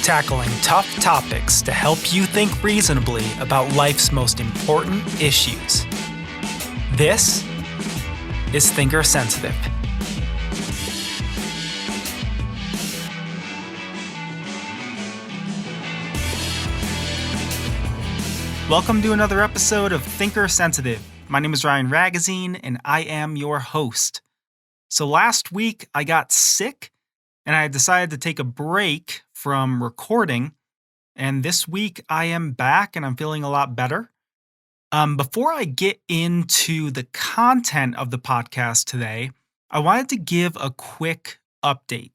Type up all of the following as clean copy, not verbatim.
tackling tough topics to help you think reasonably about life's most important issues. This is Thinker Sensitive. Welcome to another episode of Thinker Sensitive. My name is Ryan Ragazine, and I am your host. So last week, I got sick, and I decided to take a break from recording. And this week, I am back, and I'm feeling a lot better. Before I get into the content of the podcast today, I wanted to give a quick update.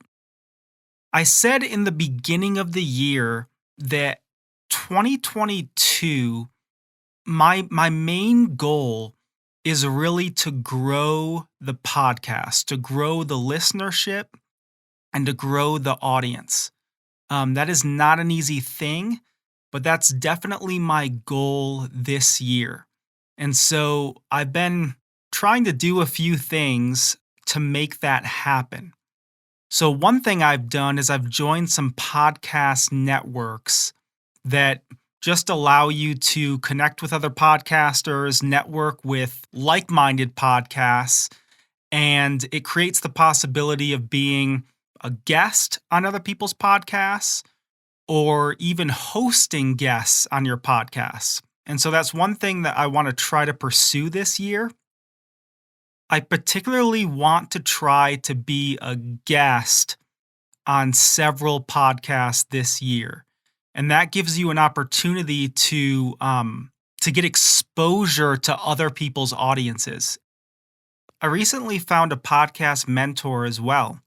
I said in the beginning of the year that 2022, my main goal is really to grow the podcast, to grow the listenership, and to grow the audience. That is not an easy thing, but that's definitely my goal this year. And so I've been trying to do a few things to make that happen. So one thing I've done is I've joined some podcast networks that just allow you to connect with other podcasters, network with like-minded podcasts, and it creates the possibility of being a guest on other people's podcasts or even hosting guests on your podcasts. And so that's one thing that I want to try to pursue this year. I particularly want to try to be a guest on several podcasts this year. And that gives you an opportunity to get exposure to other people's audiences. I recently found a podcast mentor as well,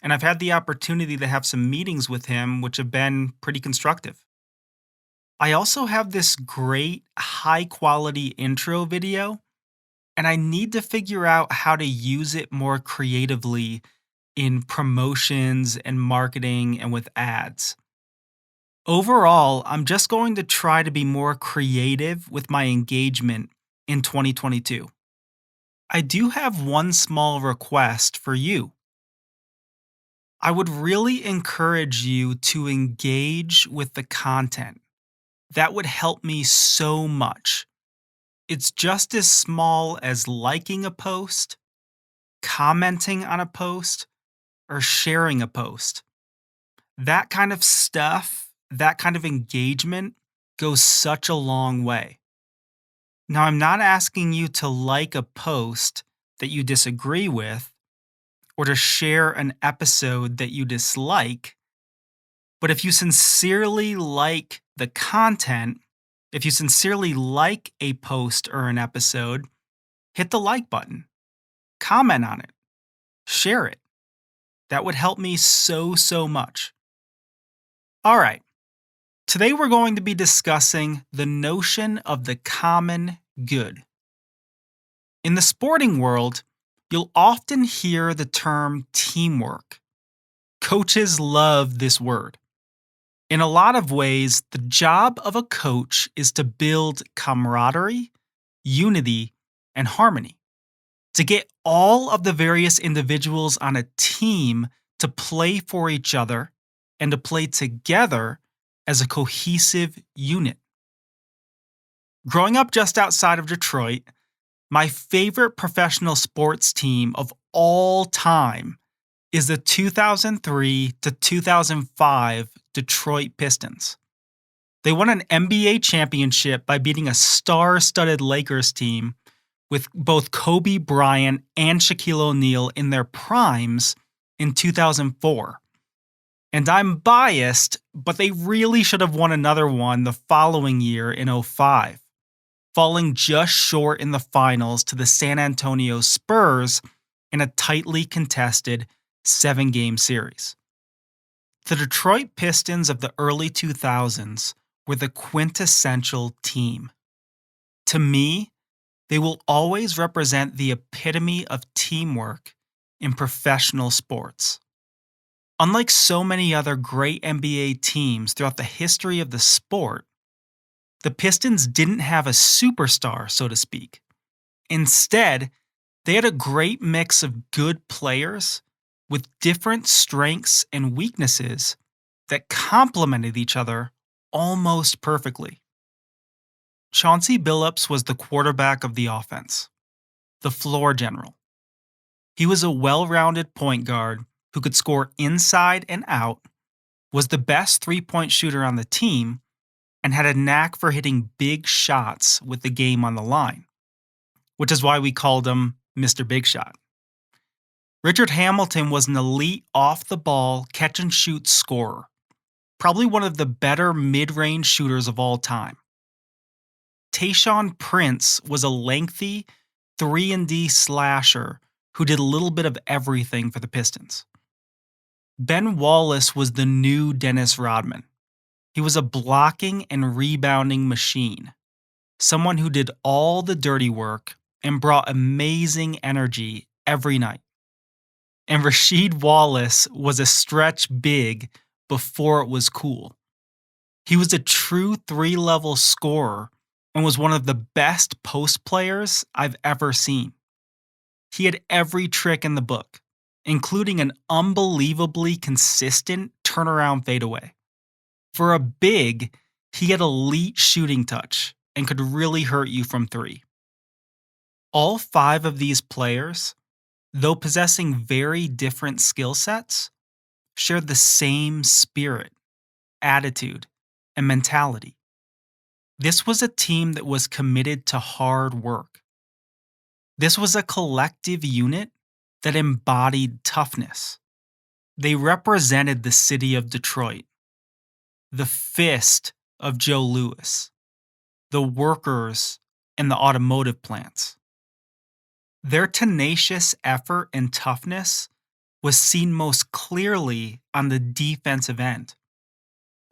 and I've had the opportunity to have some meetings with him, which have been pretty constructive. I also have this great high-quality intro video, and I need to figure out how to use it more creatively in promotions and marketing and with ads. Overall, I'm just going to try to be more creative with my engagement in 2022. I do have one small request for you. I would really encourage you to engage with the content. That would help me so much. It's just as small as liking a post, commenting on a post, or sharing a post. That kind of stuff, that kind of engagement goes such a long way. Now, I'm not asking you to like a post that you disagree with or to share an episode that you dislike, but if you sincerely like the content, if you sincerely like a post or an episode, hit the like button, comment on it, share it. That would help me so much. All right. Today we're going to be discussing the notion of the common good. In the sporting world, you'll often hear the term teamwork. Coaches love this word. In a lot of ways, the job of a coach is to build camaraderie, unity, and harmony. To get all of the various individuals on a team to play for each other and to play together as a cohesive unit. Growing up just outside of Detroit, my favorite professional sports team of all time is the 2003 to 2005 Detroit Pistons. They won an NBA championship by beating a star-studded Lakers team with both Kobe Bryant and Shaquille O'Neal in their primes in 2004. And I'm biased, but they really should have won another one the following year in 2005, falling just short in the finals to the San Antonio Spurs in a tightly contested 7-game series. The Detroit Pistons of the early 2000s were the quintessential team. To me, they will always represent the epitome of teamwork in professional sports. Unlike so many other great NBA teams throughout the history of the sport, the Pistons didn't have a superstar, so to speak. Instead, they had a great mix of good players with different strengths and weaknesses that complemented each other almost perfectly. Chauncey Billups was the quarterback of the offense, the floor general. He was a well rounded point guard who could score inside and out, was the best 3-point shooter on the team, and had a knack for hitting big shots with the game on the line, which is why we called him Mr. Big Shot. Richard Hamilton was an elite off the ball catch and shoot scorer, probably one of the better mid range shooters of all time. Tayshaun Prince was a lengthy 3-and-D slasher who did a little bit of everything for the Pistons. Ben Wallace was the new Dennis Rodman. He was a blocking and rebounding machine, someone who did all the dirty work and brought amazing energy every night. And Rasheed Wallace was a stretch big before it was cool. He was a true 3-level scorer and was one of the best post players I've ever seen. He had every trick in the book, including an unbelievably consistent turnaround fadeaway. For a big, he had elite shooting touch and could really hurt you from 3. All 5 of these players, though possessing very different skill sets, shared the same spirit, attitude, and mentality. This was a team that was committed to hard work. This was a collective unit that embodied toughness. They represented the city of Detroit, the fist of Joe Louis, the workers and the automotive plants. Their tenacious effort and toughness was seen most clearly on the defensive end.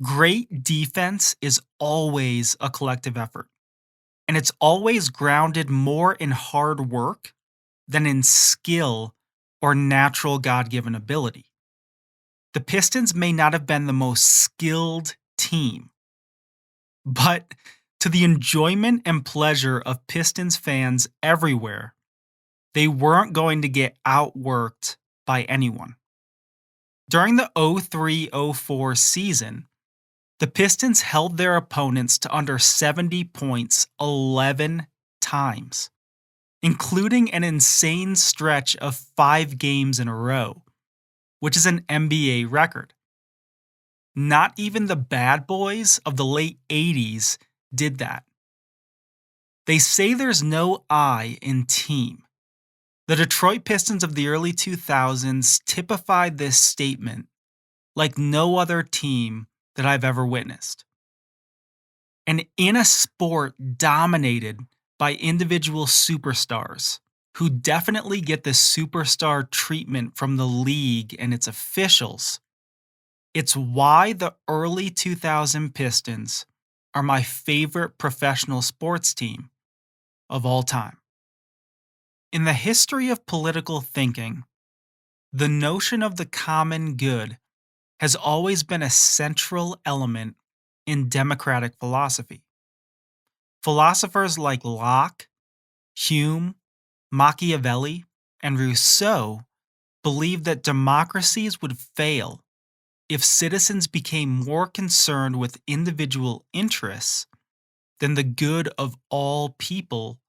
Great defense is always a collective effort, and it's always grounded more in hard work than in skill or natural God-given ability. The Pistons may not have been the most skilled team, but to the enjoyment and pleasure of Pistons fans everywhere, they weren't going to get outworked by anyone. During the 03-04 season, the Pistons held their opponents to under 70 points 11 times, including an insane stretch of 5 games in a row, which is an NBA record. Not even the bad boys of the late 80s did that. They say there's no I in team. The Detroit Pistons of the early 2000s typified this statement like no other team that I've ever witnessed. And in a sport dominated by individual superstars who definitely get the superstar treatment from the league and its officials, it's why the early 2000 Pistons are my favorite professional sports team of all time. In the history of political thinking, the notion of the common good has always been a central element in democratic philosophy. Philosophers like Locke, Hume, Machiavelli, and Rousseau believed that democracies would fail if citizens became more concerned with individual interests than the good of all people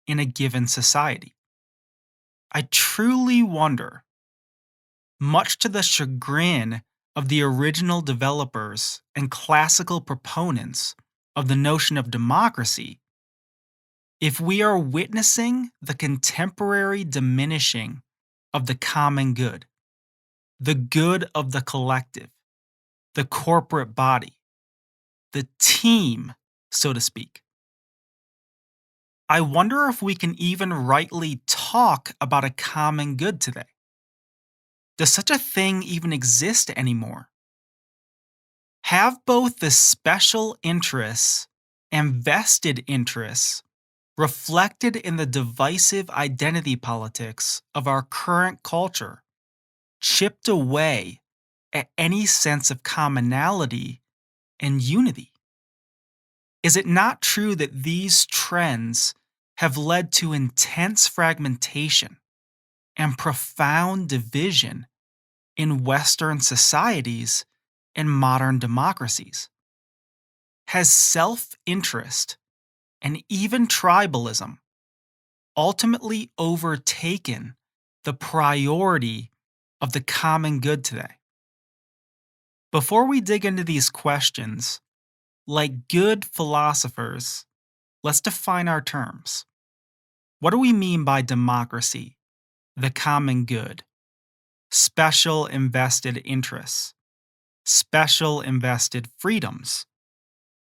in a given society. I truly wonder, much to the chagrin of the original developers and classical proponents of the notion of democracy, if we are witnessing the contemporary diminishing of the common good, the good of the collective, the corporate body, the team, so to speak. I wonder if we can even rightly talk about a common good today. Does such a thing even exist anymore? Have both the special interests and vested interests reflected in the divisive identity politics of our current culture chipped away at any sense of commonality and unity? Is it not true that these trends have led to intense fragmentation and profound division in Western societies in modern democracies? Has self interest and even tribalism ultimately overtaken the priority of the common good today? Before we dig into these questions, like good philosophers, let's define our terms. What do we mean by democracy, the common good, special invested interests, special invested freedoms,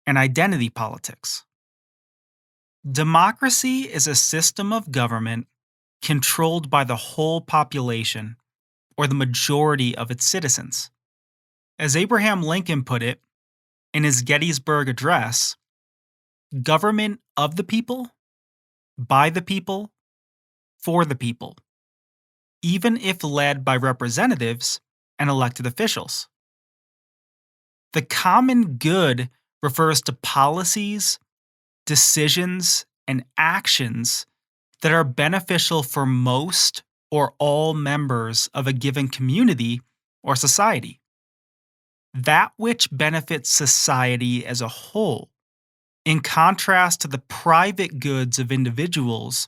and identity politics? Democracy is a system of government controlled by the whole population or the majority of its citizens. As Abraham Lincoln put it in his Gettysburg Address, government of the people, by the people, for the people, even if led by representatives and elected officials. The common good refers to policies, decisions, and actions that are beneficial for most or all members of a given community or society. That which benefits society as a whole, in contrast to the private goods of individuals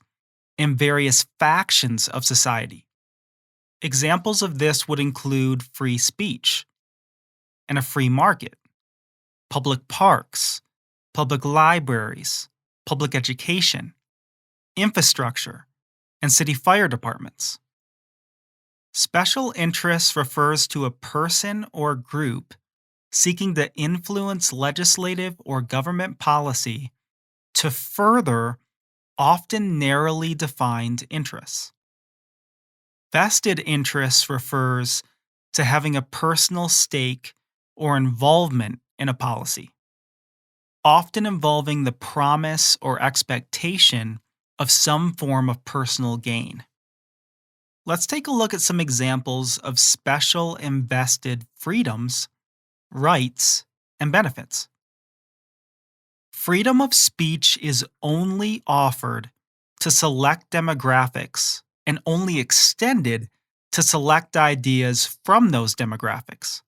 and various factions of society. Examples of this would include free speech and a free market, public parks, public libraries, public education, infrastructure, and city fire departments. Special interest refers to a person or group seeking to influence legislative or government policy to further often narrowly defined interests. Vested interest refers to having a personal stake or involvement in a policy, often involving the promise or expectation of some form of personal gain. Let's take a look at some examples of special invested freedoms, rights, and benefits. Freedom of speech is only offered to select demographics and only extended to select ideas from those demographics.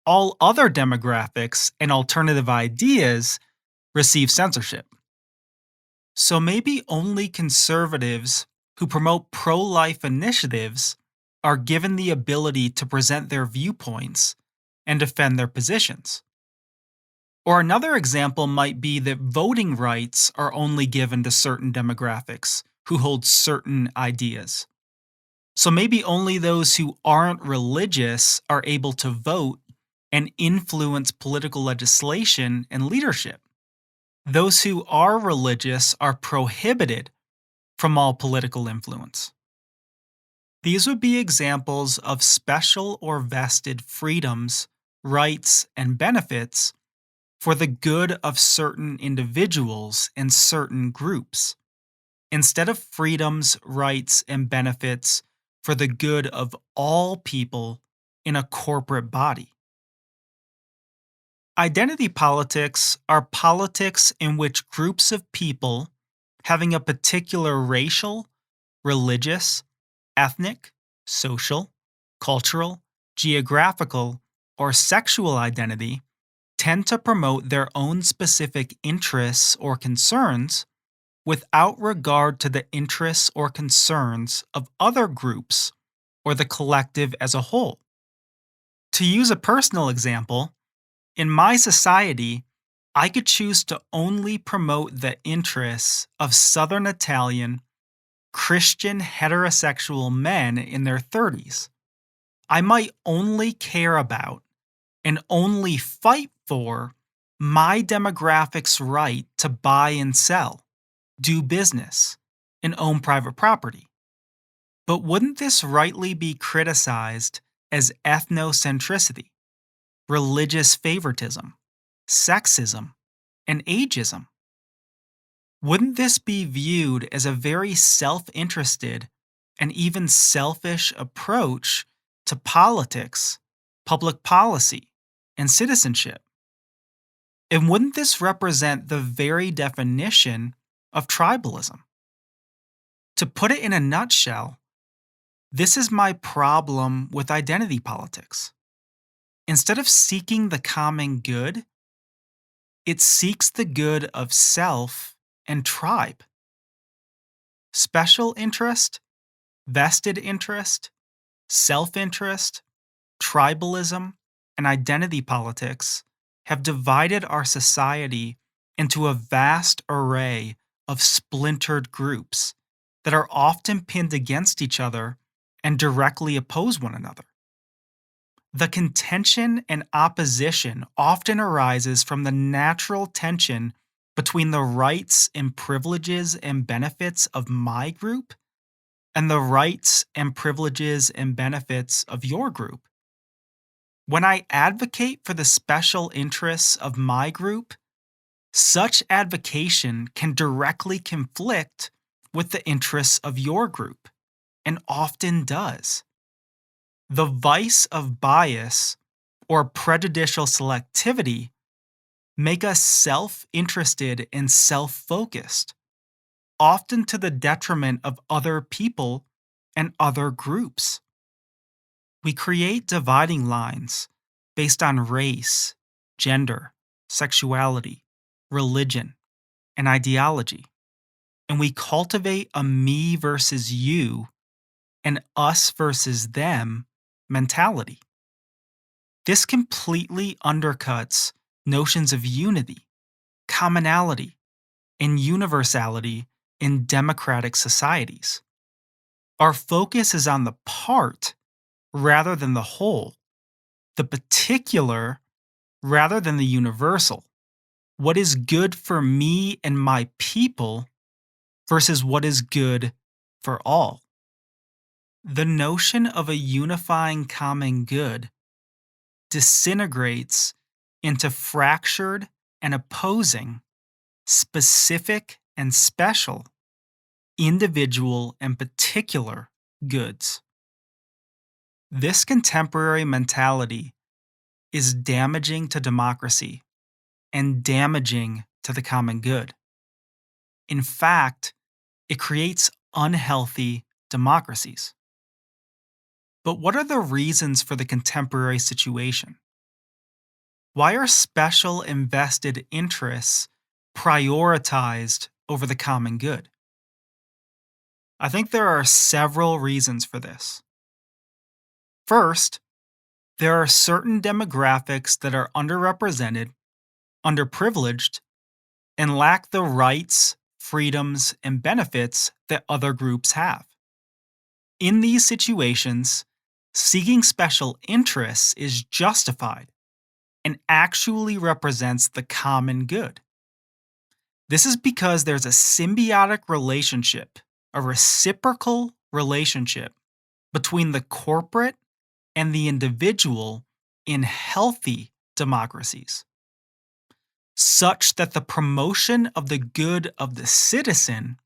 All other demographics and alternative ideas receive censorship. So maybe only conservatives who promote pro-life initiatives are given the ability to present their viewpoints and defend their positions. Or another example might be that voting rights are only given to certain demographics who hold certain ideas. So maybe only those who aren't religious are able to vote and influence political legislation and leadership. Those who are religious are prohibited from all political influence. These would be examples of special or vested freedoms, rights, and benefits for the good of certain individuals and certain groups, instead of freedoms, rights, and benefits for the good of all people in a corporate body. Identity politics are politics in which groups of people having a particular racial, religious, ethnic, social, cultural, geographical, or sexual identity tend to promote their own specific interests or concerns without regard to the interests or concerns of other groups or the collective as a whole. To use a personal example, in my society, I could choose to only promote the interests of Southern Italian, Christian heterosexual men in their 30s. I might only care about and only fight for my demographic's right to buy and sell, do business, and own private property. But wouldn't this rightly be criticized as ethnocentricity, religious favoritism, sexism, and ageism? Wouldn't this be viewed as a very self-interested and even selfish approach to politics, public policy, and citizenship? And wouldn't this represent the very definition of tribalism? To put it in a nutshell, this is my problem with identity politics. Instead of seeking the common good, it seeks the good of self and tribe. Special interest, vested interest, self interest, tribalism, and identity politics have divided our society into a vast array of splintered groups that are often pinned against each other and directly oppose one another. The contention and opposition often arises from the natural tension between the rights and privileges and benefits of my group and the rights and privileges and benefits of your group. When I advocate for the special interests of my group, such advocation can directly conflict with the interests of your group, and often does. The vice of bias or prejudicial selectivity make us self-interested and self-focused, often to the detriment of other people and other groups. We create dividing lines based on race, gender, sexuality, religion, and ideology, and we cultivate a me versus you and us versus them mentality. This completely undercuts notions of unity, commonality, and universality in democratic societies. Our focus is on the part rather than the whole, the particular rather than the universal. What is good for me and my people versus what is good for all. The notion of a unifying common good disintegrates into fractured and opposing, specific and special, individual and particular goods. This contemporary mentality is damaging to democracy and damaging to the common good. In fact, it creates unhealthy democracies. But what are the reasons for the contemporary situation? Why are special invested interests prioritized over the common good? I think there are several reasons for this. First, there are certain demographics that are underrepresented, underprivileged, and lack the rights, freedoms, and benefits that other groups have. In these situations, seeking special interests is justified and actually represents the common good. This is because there's a symbiotic relationship, a reciprocal relationship between the corporate and the individual in healthy democracies, such that the promotion of the good of the citizen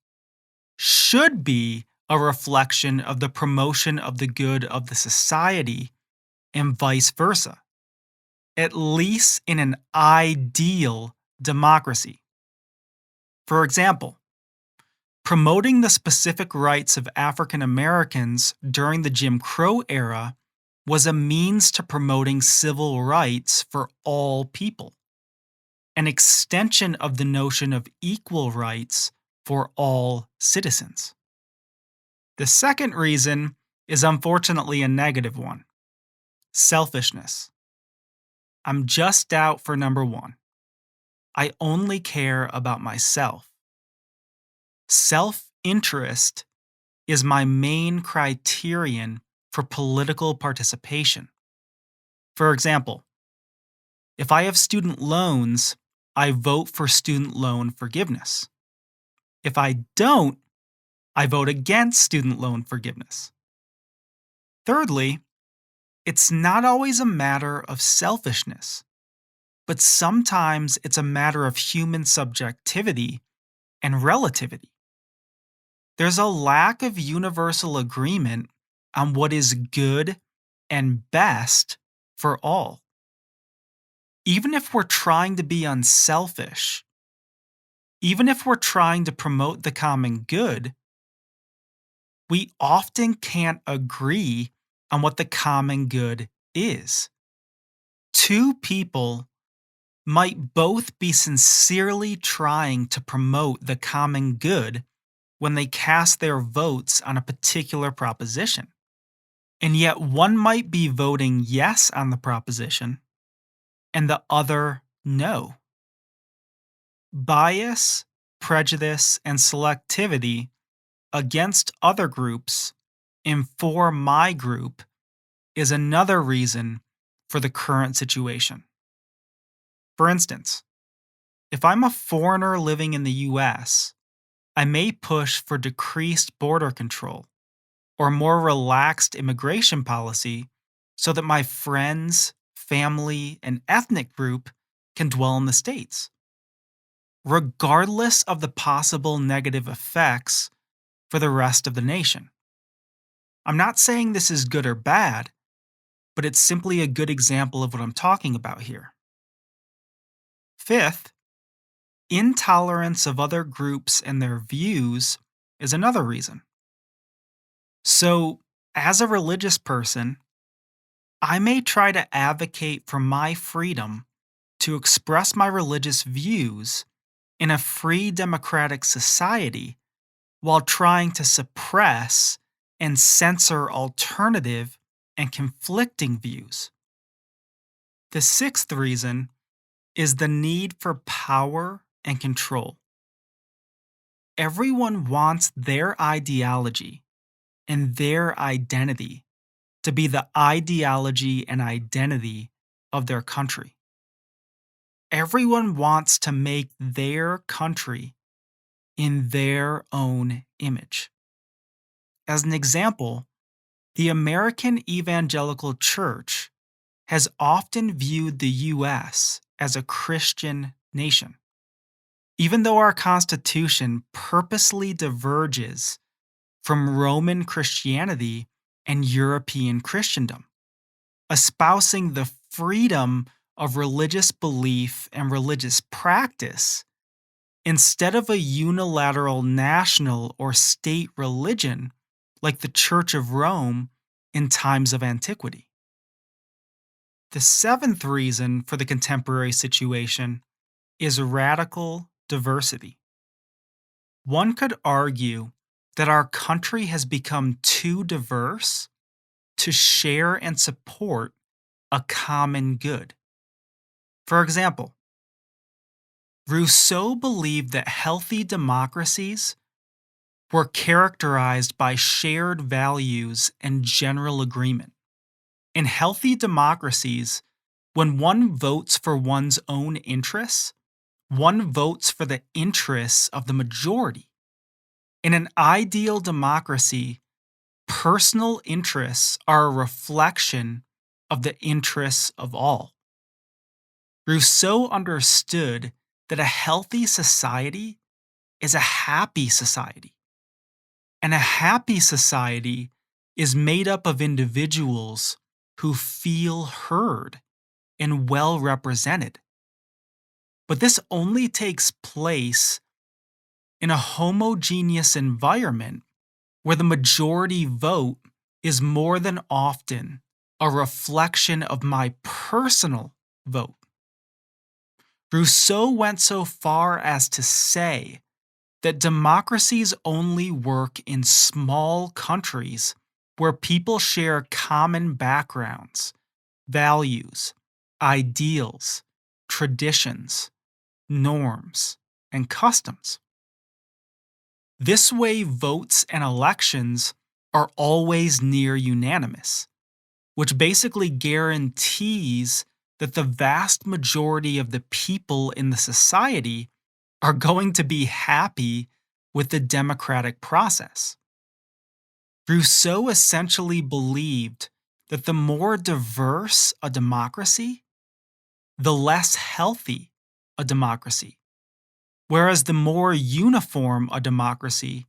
should be a reflection of the promotion of the good of the society and vice versa, at least in an ideal democracy. For example, promoting the specific rights of African Americans during the Jim Crow era was a means to promoting civil rights for all people, an extension of the notion of equal rights for all citizens. The second reason is unfortunately a negative one: selfishness. I'm just out for number one. I only care about myself. Self-interest is my main criterion for political participation. For example, if I have student loans, I vote for student loan forgiveness. If I don't, I vote against student loan forgiveness. Thirdly, it's not always a matter of selfishness, but sometimes it's a matter of human subjectivity and relativity. There's a lack of universal agreement on what is good and best for all. Even if we're trying to be unselfish, even if we're trying to promote the common good, we often can't agree on what the common good is. Two people might both be sincerely trying to promote the common good when they cast their votes on a particular proposition. And yet, one might be voting yes on the proposition and the other no. Bias, prejudice, and selectivity against other groups and for my group is another reason for the current situation. For instance, if I'm a foreigner living in the US, I may push for decreased border control or more relaxed immigration policy so that my friends, family, and ethnic group can dwell in the States. Regardless of the possible negative effects for the rest of the nation. I'm not saying this is good or bad, but it's simply a good example of what I'm talking about here. Fifth, intolerance of other groups and their views is another reason. So, as a religious person, I may try to advocate for my freedom to express my religious views in a free democratic society while trying to suppress and censor alternative and conflicting views. The sixth reason is the need for power and control. Everyone wants their ideology and their identity to be the ideology and identity of their country. Everyone wants to make their country in their own image. As an example, the American Evangelical Church has often viewed the U.S. as a Christian nation. Even though our Constitution purposely diverges from Roman Christianity and European Christendom, espousing the freedom of religious belief and religious practice instead of a unilateral national or state religion like the Church of Rome in times of antiquity. The seventh reason for the contemporary situation is radical diversity. One could argue that our country has become too diverse to share and support a common good. For example, Rousseau believed that healthy democracies were characterized by shared values and general agreement. In healthy democracies, when one votes for one's own interests, one votes for the interests of the majority. In an ideal democracy, personal interests are a reflection of the interests of all. Rousseau understood that a healthy society is a happy society. And a happy society is made up of individuals who feel heard and well represented. But this only takes place in a homogeneous environment where the majority vote is more than often a reflection of my personal vote. Rousseau went so far as to say that democracies only work in small countries where people share common backgrounds, values, ideals, traditions, norms, and customs. This way, votes and elections are always near unanimous, which basically guarantees that the vast majority of the people in the society are going to be happy with the democratic process. Rousseau essentially believed that the more diverse a democracy, the less healthy a democracy, whereas the more uniform a democracy,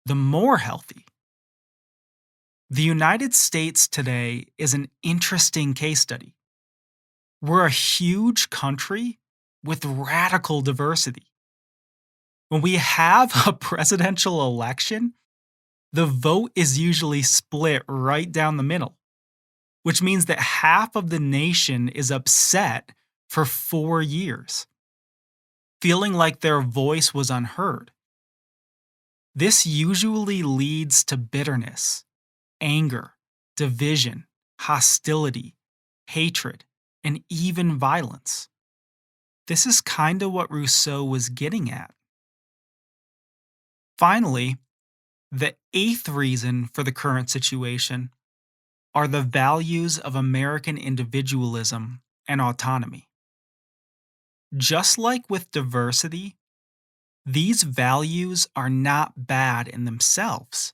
the more healthy. The United States today is an interesting case study. We're a huge country with radical diversity. When we have a presidential election, the vote is usually split right down the middle. which means that half of the nation is upset for 4 years, feeling like their voice was unheard. This usually leads to bitterness, anger, division, hostility, hatred, and even violence. This is kind of what Rousseau was getting at. Finally, the eighth reason for the current situation are the values of American individualism and autonomy. Just like with diversity, these values are not bad in themselves,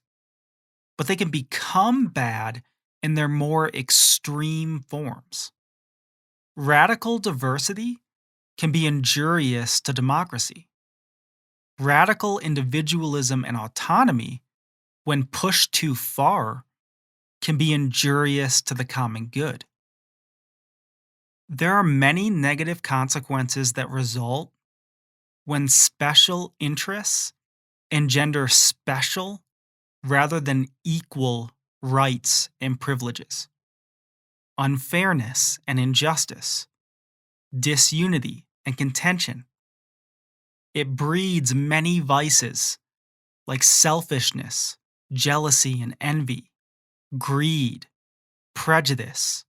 but they can become bad in their more extreme forms. Radical diversity can be injurious to democracy. Radical individualism and autonomy, when pushed too far, can be injurious to the common good. There are many negative consequences that result when special interests engender special rather than equal rights and privileges. Unfairness and injustice, disunity and contention. It breeds many vices like selfishness, jealousy and envy, greed, prejudice,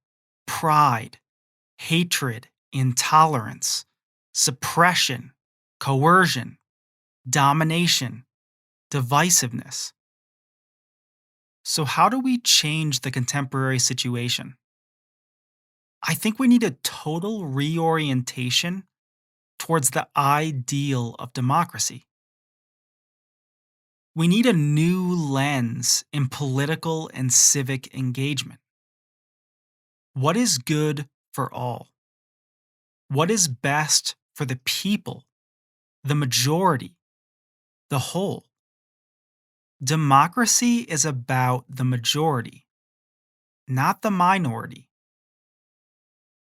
pride, hatred, intolerance, suppression, coercion, domination, divisiveness. So, how do we change the contemporary situation? I think we need a total reorientation towards the ideal of democracy. We need a new lens in political and civic engagement. What is good for all? What is best for the people, the majority, the whole? Democracy is about the majority, not the minority.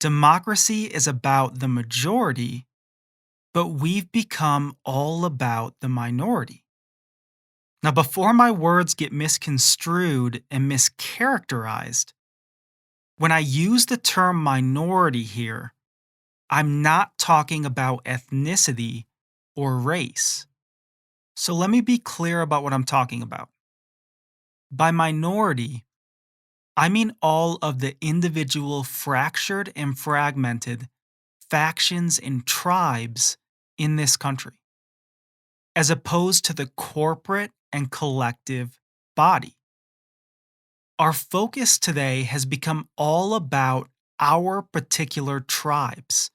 Democracy is about the majority, but we've become all about the minority. Now, before my words get misconstrued and mischaracterized, when I use the term minority here, I'm not talking about ethnicity or race. So let me be clear about what I'm talking about. By minority, I mean all of the individual fractured and fragmented factions and tribes in this country, as opposed to the corporate and collective body. Our focus today has become all about our particular tribes,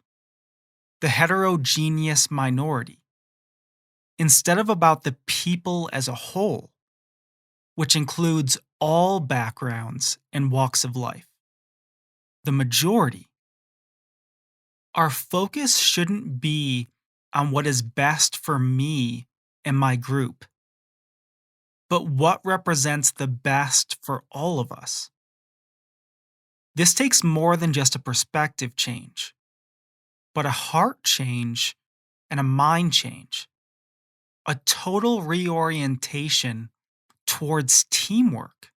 the heterogeneous minority, instead of about the people as a whole, which includes all backgrounds and walks of life. The majority. Our focus shouldn't be on what is best for me and my group, but what represents the best for all of us. This takes more than just a perspective change, but a heart change and a mind change, a total reorientation towards teamwork,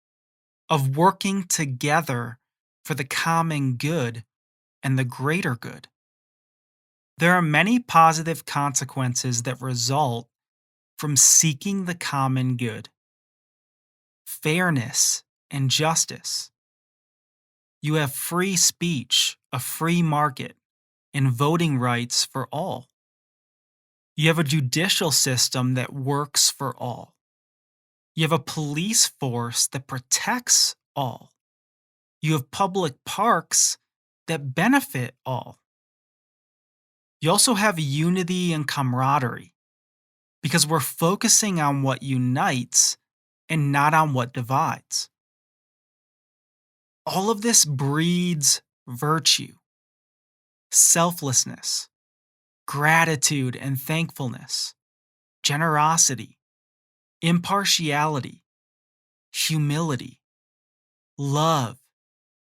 of working together for the common good and the greater good. There are many positive consequences that result from seeking the common good. Fairness and justice. You have free speech, a free market, and voting rights for all. You have a judicial system that works for all. You have a police force that protects all. You have public parks that benefit all. You also have unity and camaraderie because we're focusing on what unites and not on what divides. All of this breeds virtue, selflessness, gratitude and thankfulness, generosity, impartiality, humility, love,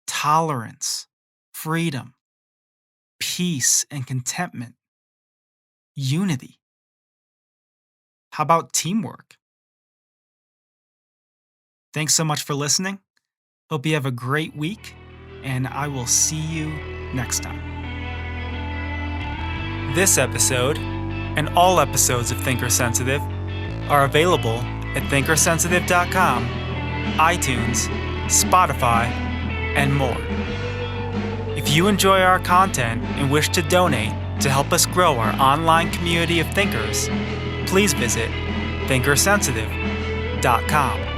tolerance, freedom, peace and contentment, unity. How about teamwork? Thanks so much for listening. Hope you have a great week, and I will see you next time. This episode, and all episodes of Thinker Sensitive, are available at thinkersensitive.com, iTunes, Spotify, and more. If you enjoy our content and wish to donate to help us grow our online community of thinkers, please visit thinkersensitive.com.